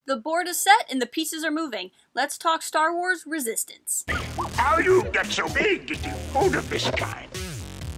The board is set and the pieces are moving. Let's talk Star Wars Resistance. How you get so big getting food of this kind?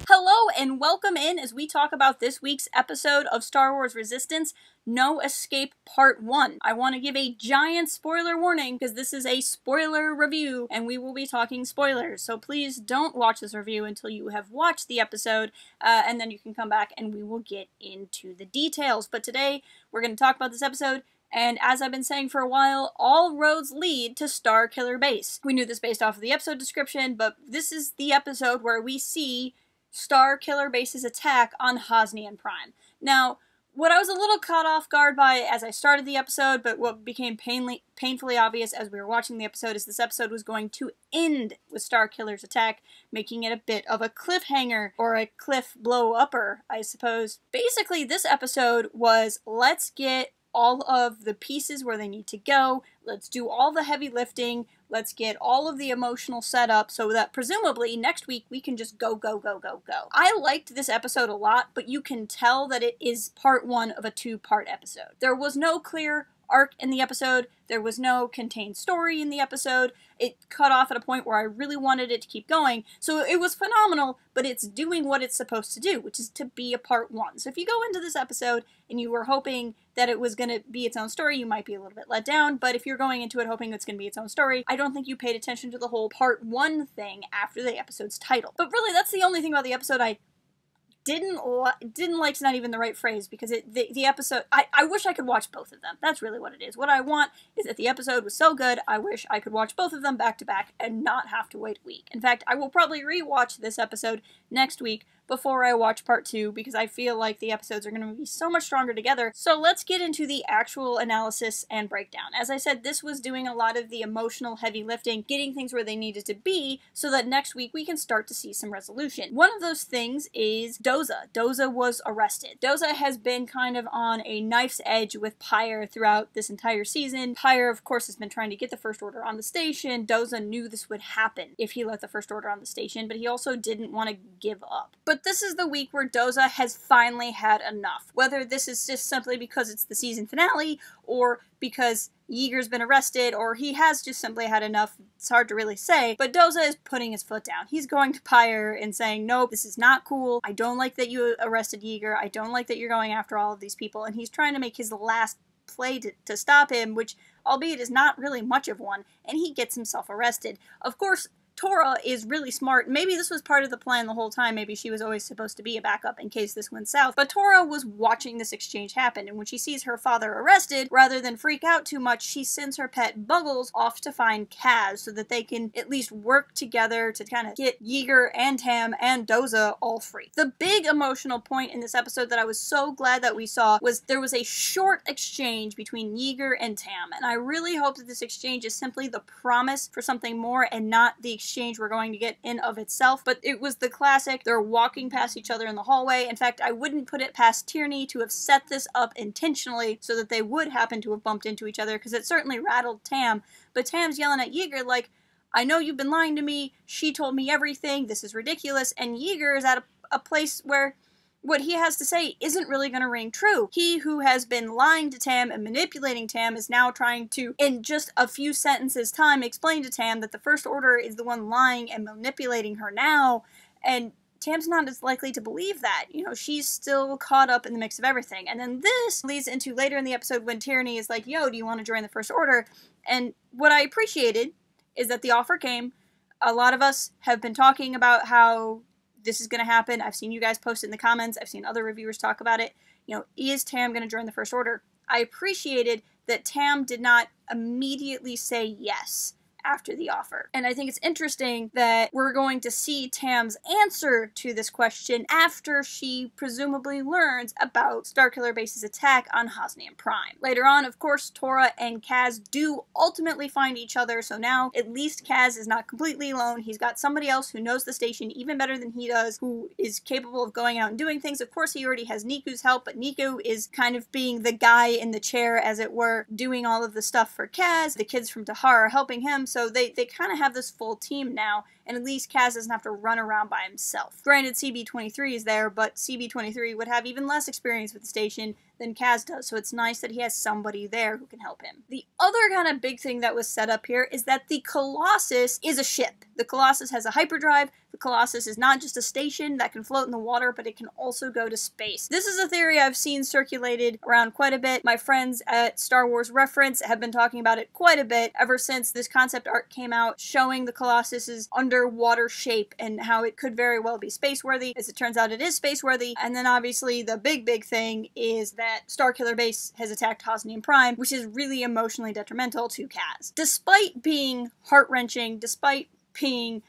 Hello and welcome in as we talk about this week's episode of Star Wars Resistance, No Escape Part 1. I want to give a giant spoiler warning because this is a spoiler review and we will be talking spoilers. So please don't watch this review until you have watched the episode and then you can come back and we will get into the details. But today we're going to talk about this episode. And as I've been saying for a while, all roads lead to Star Killer Base. We knew this based off of the episode description, but this is the episode where we see Star Killer Base's attack on Hosnian Prime. Now, what I was a little caught off guard by as I started the episode, but what became painfully obvious as we were watching the episode is this episode was going to end with Star Killer's attack, making it a bit of a cliffhanger, or a cliff blow-upper, I suppose. Basically, this episode was, let's get all of the pieces where they need to go, let's do all the heavy lifting, let's get all of the emotional setup so that presumably next week we can just go. I liked this episode a lot, but you can tell that it is part one of a two-part episode. There was no clear arc in the episode, there was no contained story in the episode, it cut off at a point where I really wanted it to keep going, so it was phenomenal, but it's doing what it's supposed to do, which is to be a part one. So if you go into this episode and you were hoping that it was going to be its own story, you might be a little bit let down, but if you're going into it hoping it's going to be its own story, I don't think you paid attention to the whole part one thing after the episode's title. But really, that's the only thing about the episode I didn't like's not even the right phrase, because the episode, I wish I could watch both of them. That's really what it is. What I want is that the episode was so good, I wish I could watch both of them back to back and not have to wait a week. In fact, I will probably rewatch this episode next week before I watch part two, because I feel like the episodes are going to be so much stronger together. So let's get into the actual analysis and breakdown. As I said, this was doing a lot of the emotional heavy lifting, getting things where they needed to be, so that next week we can start to see some resolution. One of those things is Doza. Doza was arrested. Doza has been kind of on a knife's edge with Pyre throughout this entire season. Pyre, of course, has been trying to get the First Order on the station. Doza knew this would happen if he let the First Order on the station, but he also didn't want to give up. But this is the week where Doza has finally had enough. Whether this is just simply because it's the season finale, or because Yeager's been arrested, or he has just simply had enough, it's hard to really say, but Doza is putting his foot down. He's going to Pyre and saying, nope, this is not cool, I don't like that you arrested Yeager, I don't like that you're going after all of these people, and he's trying to make his last play to stop him, which, albeit is not really much of one, and he gets himself arrested. Of course, Tora is really smart. Maybe this was part of the plan the whole time. Maybe she was always supposed to be a backup in case this went south. But Tora was watching this exchange happen, and when she sees her father arrested, rather than freak out too much, she sends her pet Buggles off to find Kaz so that they can at least work together to kind of get Yeager and Tam and Doza all free. The big emotional point in this episode that I was so glad that we saw was there was a short exchange between Yeager and Tam, and I really hope that this exchange is simply the promise for something more and not the exchange we're going to get in of itself. But it was the classic, they're walking past each other in the hallway. In fact, I wouldn't put it past Tierney to have set this up intentionally so that they would happen to have bumped into each other, because it certainly rattled Tam. But Tam's yelling at Yeager like, I know you've been lying to me, she told me everything, this is ridiculous, and Yeager is at a place where what he has to say isn't really going to ring true. He who has been lying to Tam and manipulating Tam is now trying to, in just a few sentences time, explain to Tam that the First Order is the one lying and manipulating her now, and Tam's not as likely to believe that. You know, she's still caught up in the mix of everything. And then this leads into later in the episode when Tierney is like, yo, do you want to join the First Order? And what I appreciated is that the offer came. A lot of us have been talking about how this is going to happen. I've seen you guys post it in the comments. I've seen other reviewers talk about it. You know, is Tam going to join the First Order? I appreciated that Tam did not immediately say yes after the offer. And I think it's interesting that we're going to see Tam's answer to this question after she presumably learns about Starkiller Base's attack on Hosnian Prime. Later on, of course, Tora and Kaz do ultimately find each other, so now at least Kaz is not completely alone. He's got somebody else who knows the station even better than he does, who is capable of going out and doing things. Of course, he already has Niku's help, but Niku is kind of being the guy in the chair, as it were, doing all of the stuff for Kaz. The kids from Tahar are helping him, so they kind of have this full team now, and at least Kaz doesn't have to run around by himself. Granted, CB-23 is there, but CB-23 would have even less experience with the station than Kaz does, so it's nice that he has somebody there who can help him. The other kind of big thing that was set up here is that the Colossus is a ship. The Colossus has a hyperdrive. The Colossus is not just a station that can float in the water, but it can also go to space. This is a theory I've seen circulated around quite a bit. My friends at Star Wars Reference have been talking about it quite a bit ever since this concept art came out, showing the Colossus's underwater shape and how it could very well be space-worthy. As it turns out, it is space-worthy. And then obviously the big thing is that Starkiller Base has attacked Hosnian Prime, which is really emotionally detrimental to Kaz. Despite being heart-wrenching, despite being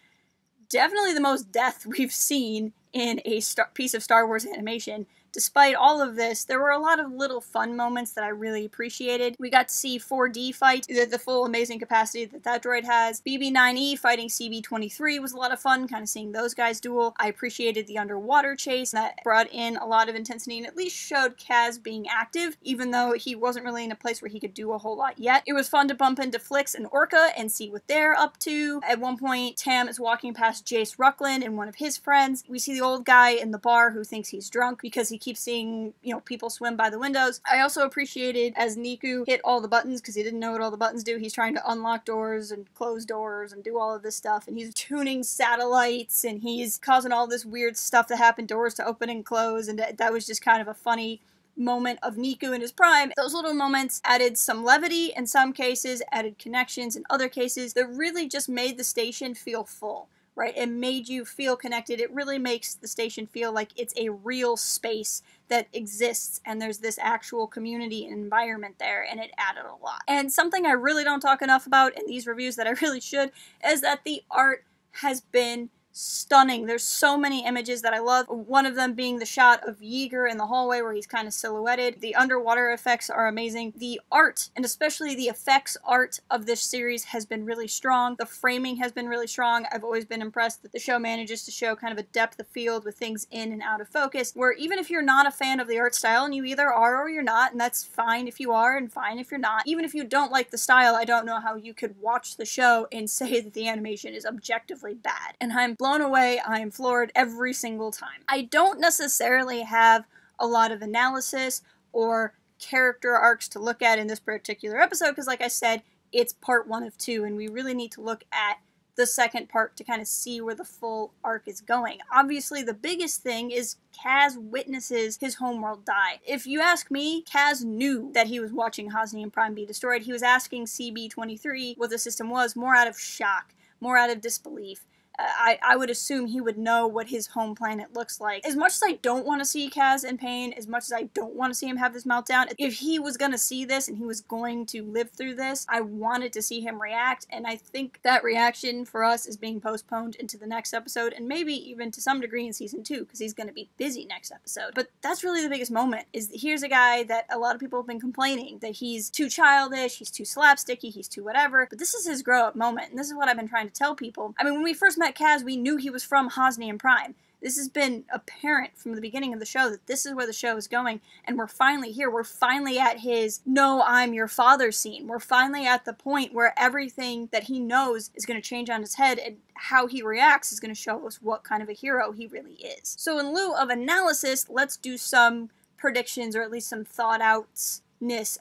definitely the most death we've seen in a piece of Star Wars animation, despite all of this, there were a lot of little fun moments that I really appreciated. We got to see 4D fight, the full amazing capacity that droid has. BB-9E fighting CB-23 was a lot of fun, kind of seeing those guys duel. I appreciated the underwater chase. That brought in a lot of intensity and at least showed Kaz being active, even though he wasn't really in a place where he could do a whole lot yet. It was fun to bump into Flix and Orca and see what they're up to. At one point, Tam is walking past Jace Rucklin and one of his friends. We see the old guy in the bar who thinks he's drunk because he keeps seeing, people swim by the windows. I also appreciated as Niku hit all the buttons because he didn't know what all the buttons do. He's trying to unlock doors and close doors and do all of this stuff, and he's tuning satellites and he's causing all this weird stuff to happen, doors to open and close, and that was just kind of a funny moment of Niku in his prime. Those little moments added some levity in some cases, added connections in other cases, that really just made the station feel full. Right? It made you feel connected. It really makes the station feel like it's a real space that exists and there's this actual community and environment there, and it added a lot. And something I really don't talk enough about in these reviews that I really should is that the art has been stunning. There's so many images that I love. One of them being the shot of Yeager in the hallway where he's kind of silhouetted. The underwater effects are amazing. The art, and especially the effects art of this series, has been really strong. The framing has been really strong. I've always been impressed that the show manages to show kind of a depth of field with things in and out of focus, where even if you're not a fan of the art style, and you either are or you're not, and that's fine if you are and fine if you're not, even if you don't like the style, I don't know how you could watch the show and say that the animation is objectively bad. And I'm blown away. I am floored every single time. I don't necessarily have a lot of analysis or character arcs to look at in this particular episode because, like I said, it's part 1 of 2, and we really need to look at the second part to kind of see where the full arc is going. Obviously, the biggest thing is Kaz witnesses his homeworld die. If you ask me, Kaz knew that he was watching Hosnian Prime be destroyed. He was asking CB-23 what the system was more out of shock, more out of disbelief. I would assume he would know what his home planet looks like. As much as I don't want to see Kaz in pain, as much as I don't want to see him have this meltdown, if he was going to see this and he was going to live through this, I wanted to see him react, and I think that reaction for us is being postponed into the next episode, and maybe even to some degree in season 2, because he's going to be busy next episode. But that's really the biggest moment, is here's a guy that a lot of people have been complaining that he's too childish, he's too slapsticky, he's too whatever, but this is his grow-up moment, and this is what I've been trying to tell people. I mean, when we first met Kaz, we knew he was from Hosnian Prime. This has been apparent from the beginning of the show that this is where the show is going, and we're finally here. We're finally at his "no, I'm your father" scene. We're finally at the point where everything that he knows is going to change on his head, and how he reacts is going to show us what kind of a hero he really is. So in lieu of analysis, let's do some predictions, or at least some thought-outs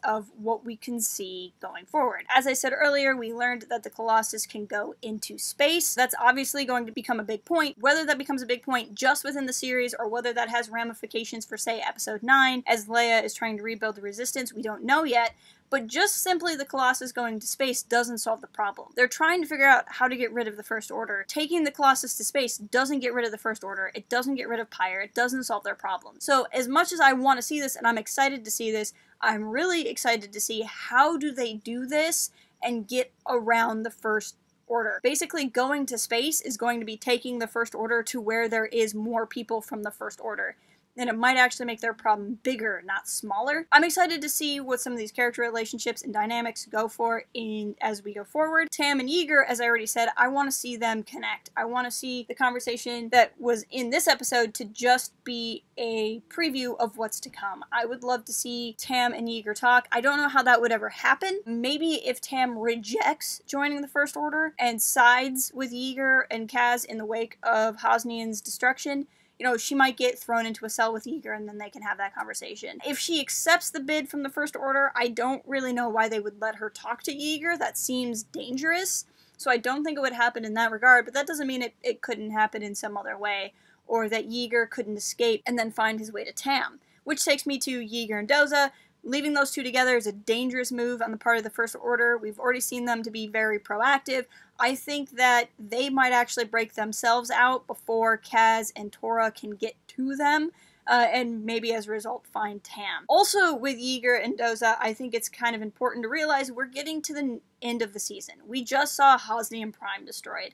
of what we can see going forward. As I said earlier, we learned that the Colossus can go into space. That's obviously going to become a big point. Whether that becomes a big point just within the series, or whether that has ramifications for, say, episode 9, as Leia is trying to rebuild the Resistance, we don't know yet. But just simply the Colossus going to space doesn't solve the problem. They're trying to figure out how to get rid of the First Order. Taking the Colossus to space doesn't get rid of the First Order. It doesn't get rid of Pyre. It doesn't solve their problem. So as much as I want to see this, and I'm excited to see this, I'm really excited to see how do they do this and get around the First Order. Basically, going to space is going to be taking the First Order to where there is more people from the First Order. then it might actually make their problem bigger, not smaller. I'm excited to see what some of these character relationships and dynamics go for as we go forward. Tam and Yeager, as I already said, I want to see them connect. I want to see the conversation that was in this episode to just be a preview of what's to come. I would love to see Tam and Yeager talk. I don't know how that would ever happen. Maybe if Tam rejects joining the First Order and sides with Yeager and Kaz in the wake of Hosnian's destruction, you know, she might get thrown into a cell with Yeager and then they can have that conversation. If she accepts the bid from the First Order, I don't really know why they would let her talk to Yeager. That seems dangerous. So I don't think it would happen in that regard, but that doesn't mean it couldn't happen in some other way, or that Yeager couldn't escape and then find his way to Tam. Which takes me to Yeager and Doza. Leaving those two together is a dangerous move on the part of the First Order. We've already seen them to be very proactive. I think that they might actually break themselves out before Kaz and Tora can get to them, and maybe as a result find Tam. Also with Yeager and Doza, I think it's kind of important to realize we're getting to the end of the season. We just saw Hosnian Prime destroyed.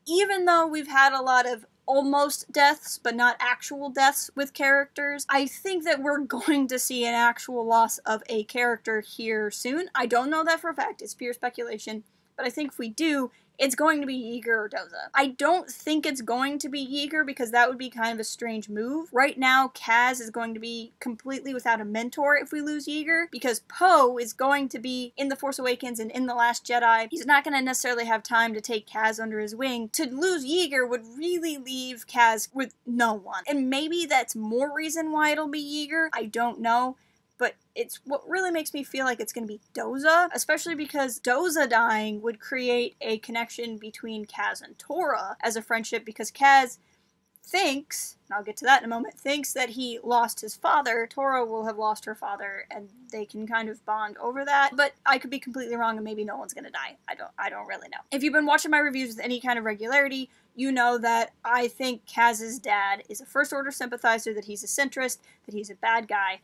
Even though we've had a lot of almost deaths, but not actual deaths with characters, I think that we're going to see an actual loss of a character here soon. I don't know that for a fact, it's pure speculation, but I think if we do, it's going to be Yeager or Doza. I don't think it's going to be Yeager because that would be kind of a strange move. Right now, Kaz is going to be completely without a mentor if we lose Yeager, because Poe is going to be in The Force Awakens and in The Last Jedi. He's not going to necessarily have time to take Kaz under his wing. To lose Yeager would really leave Kaz with no one. And maybe that's more reason why it'll be Yeager. I don't know. But it's what really makes me feel like it's going to be Doza, especially because Doza dying would create a connection between Kaz and Tora as a friendship, because Kaz thinks, and I'll get to that in a moment, thinks that he lost his father. Tora will have lost her father, and they can kind of bond over that. But I could be completely wrong, and maybe no one's going to die. I don't really know. If you've been watching my reviews with any kind of regularity, you know that I think Kaz's dad is a First Order sympathizer, that he's a centrist, that he's a bad guy.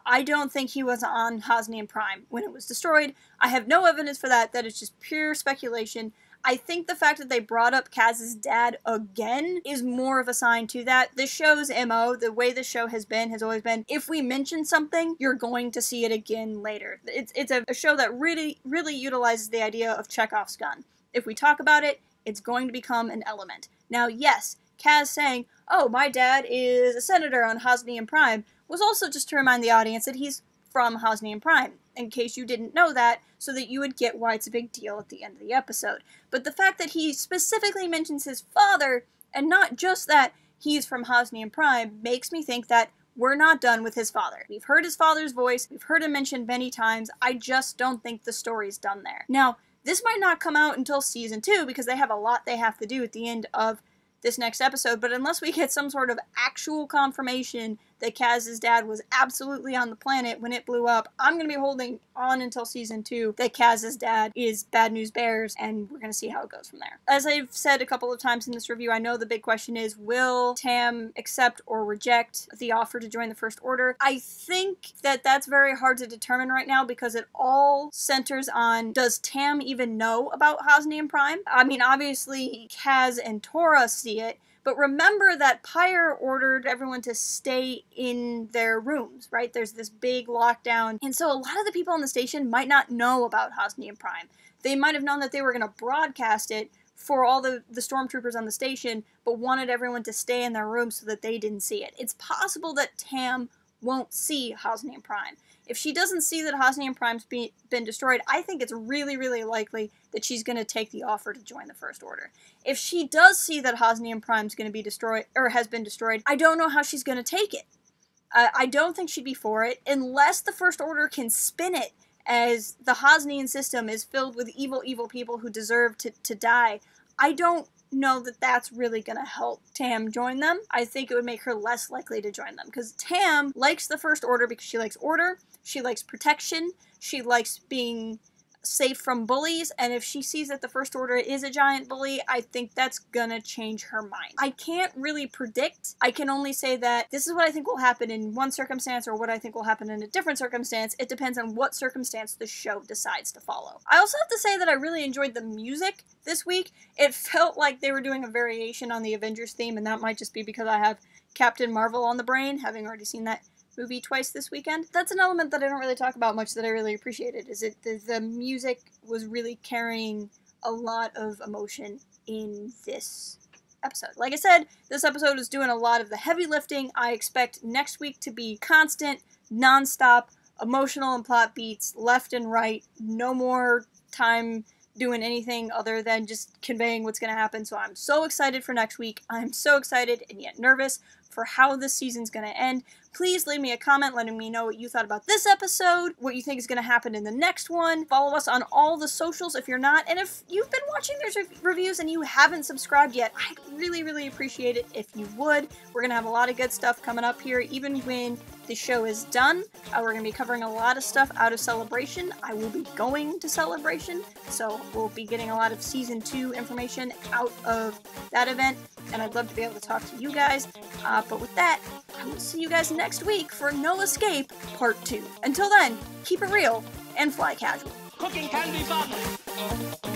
I don't think he was on Hosnian Prime when it was destroyed. I have no evidence for that. That is just pure speculation. I think the fact that they brought up Kaz's dad again is more of a sign to that. The show's MO, the way the show has always been, if we mention something, you're going to see it again later. It's a show that really utilizes the idea of Chekhov's gun. If we talk about it, it's going to become an element. Now, yes, Kaz saying, oh, my dad is a senator on Hosnian Prime, was also just to remind the audience that he's from Hosnian Prime, in case you didn't know that, so that you would get why it's a big deal at the end of the episode. But the fact that he specifically mentions his father, and not just that he's from Hosnian Prime, makes me think that we're not done with his father. We've heard his father's voice, we've heard him mentioned many times, I just don't think the story's done there. Now, this might not come out until season 2, because they have a lot they have to do at the end of this next episode, but unless we get some sort of actual confirmation that Kaz's dad was absolutely on the planet when it blew up, I'm going to be holding on until season 2 that Kaz's dad is Bad News Bears, and we're going to see how it goes from there. As I've said a couple of times in this review, I know the big question is, will Tam accept or reject the offer to join the First Order? I think that that's very hard to determine right now, because it all centers on, does Tam even know about Hosnian Prime? I mean, obviously Kaz and Tora see it, but remember that Pyre ordered everyone to stay in their rooms, right? There's this big lockdown, and so a lot of the people on the station might not know about Hosnian Prime. They might have known that they were going to broadcast it for all the stormtroopers on the station, but wanted everyone to stay in their rooms so that they didn't see it. It's possible that Tam won't see Hosnian Prime. If she doesn't see that Hosnian Prime's been destroyed, I think it's really likely that she's going to take the offer to join the First Order. If she does see that Hosnian Prime's going to be destroyed, or has been destroyed, I don't know how she's going to take it. I don't think she'd be for it, unless the First Order can spin it as the Hosnian system is filled with evil people who deserve to die. I don't know that that's really going to help Tam join them. I think it would make her less likely to join them, because Tam likes the First Order because she likes order, she likes protection, she likes being safe from bullies, and if she sees that the First Order is a giant bully, I think that's gonna change her mind. I can't really predict. I can only say that this is what I think will happen in one circumstance, or what I think will happen in a different circumstance. It depends on what circumstance the show decides to follow. I also have to say that I really enjoyed the music this week. It felt like they were doing a variation on the Avengers theme, and that might just be because I have Captain Marvel on the brain, having already seen that movie twice this weekend. That's an element that I don't really talk about much that I really appreciated, is it the music was really carrying a lot of emotion in this episode. Like I said, this episode is doing a lot of the heavy lifting. I expect next week to be constant, non-stop, emotional and plot beats, left and right, no more time doing anything other than just conveying what's going to happen. So I'm so excited for next week. I'm so excited and yet nervous for how this season's going to end. Please leave me a comment letting me know what you thought about this episode, what you think is going to happen in the next one. Follow us on all the socials if you're not. And if you've been watching these reviews and you haven't subscribed yet, I'd really, really appreciate it if you would. We're going to have a lot of good stuff coming up here, even when the show is done. We're going to be covering a lot of stuff out of Celebration. I will be going to Celebration, so we'll be getting a lot of Season 2 information out of that event, and I'd love to be able to talk to you guys. But with that, I will see you guys next week for No Escape Part 2. Until then, keep it real and fly casual. Cooking can be fun.